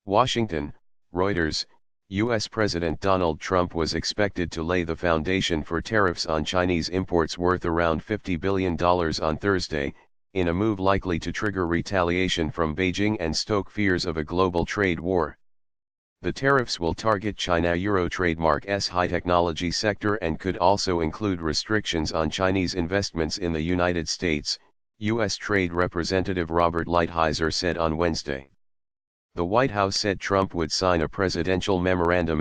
Washington, Reuters, U.S. President Donald Trump was expected to lay the foundation for tariffs on Chinese imports worth around $50 billion on Thursday, in a move likely to trigger retaliation from Beijing and stoke fears of a global trade war. The tariffs will target China-Euro trademark's high-technology sector and could also include restrictions on Chinese investments in the United States, U.S. Trade Representative Robert Lighthizer said on Wednesday. The White House said Trump would sign a presidential memorandum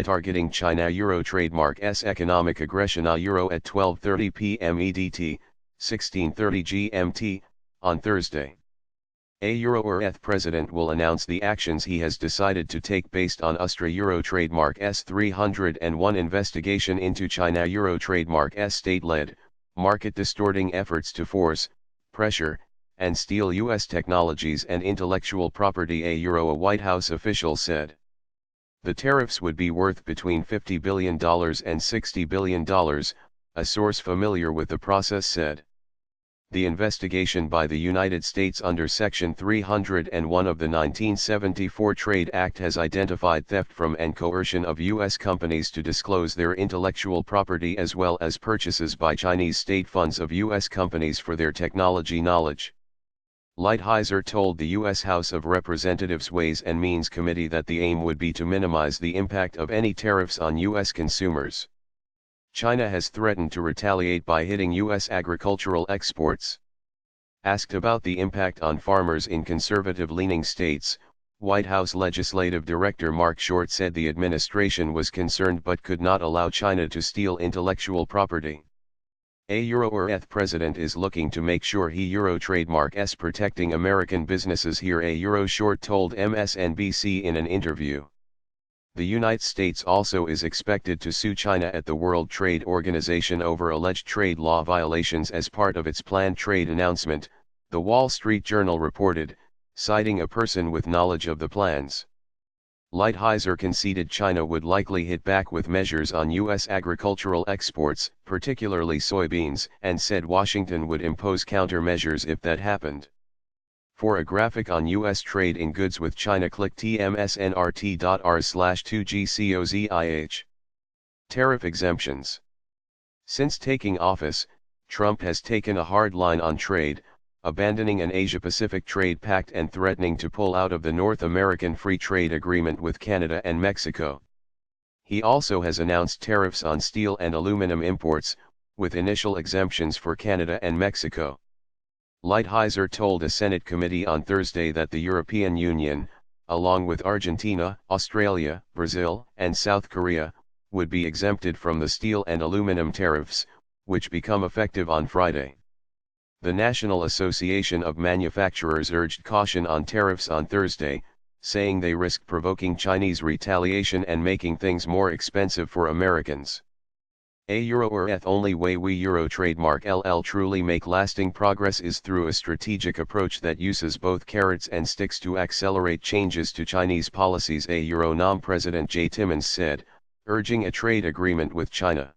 targeting China-Euro trademark's economic aggression at 12:30 p.m. EDT, 16:30 GMT, on Thursday. A president will announce the actions he has decided to take based on Austria-Euro trademark's 301 investigation into China-Euro trademark's state-led, market-distorting efforts to force, pressure, and steal U.S. technologies and intellectual property. A White House official said. The tariffs would be worth between $50 billion and $60 billion, a source familiar with the process said. The investigation by the United States under Section 301 of the 1974 Trade Act has identified theft from and coercion of U.S. companies to disclose their intellectual property as well as purchases by Chinese state funds of U.S. companies for their technology knowledge. Lighthizer told the U.S. House of Representatives Ways and Means Committee that the aim would be to minimize the impact of any tariffs on U.S. consumers. China has threatened to retaliate by hitting U.S. agricultural exports. Asked about the impact on farmers in conservative-leaning states, White House Legislative Director Mark Short said the administration was concerned but could not allow China to steal intellectual property. A president is looking to make sure Euro trademark's protecting American businesses here. Short told MSNBC in an interview. The United States also is expected to sue China at the World Trade Organization over alleged trade law violations as part of its planned trade announcement, The Wall Street Journal reported, citing a person with knowledge of the plans. Lighthizer conceded China would likely hit back with measures on U.S. agricultural exports, particularly soybeans, and said Washington would impose countermeasures if that happened. For a graphic on U.S. trade in goods with China, click tmsnrt.r/2gcozih. Tariff exemptions. Since taking office, Trump has taken a hard line on trade, abandoning an Asia-Pacific trade pact and threatening to pull out of the North American Free Trade Agreement with Canada and Mexico. He also has announced tariffs on steel and aluminum imports, with initial exemptions for Canada and Mexico. Lighthizer told a Senate committee on Thursday that the European Union, along with Argentina, Australia, Brazil, and South Korea, would be exempted from the steel and aluminum tariffs, which become effective on Friday. The National Association of Manufacturers urged caution on tariffs on Thursday, saying they risk provoking Chinese retaliation and making things more expensive for Americans. Only way we Euro trademark truly make lasting progress is through a strategic approach that uses both carrots and sticks to accelerate changes to Chinese policies, Euronom President J. Timmons said, urging a trade agreement with China.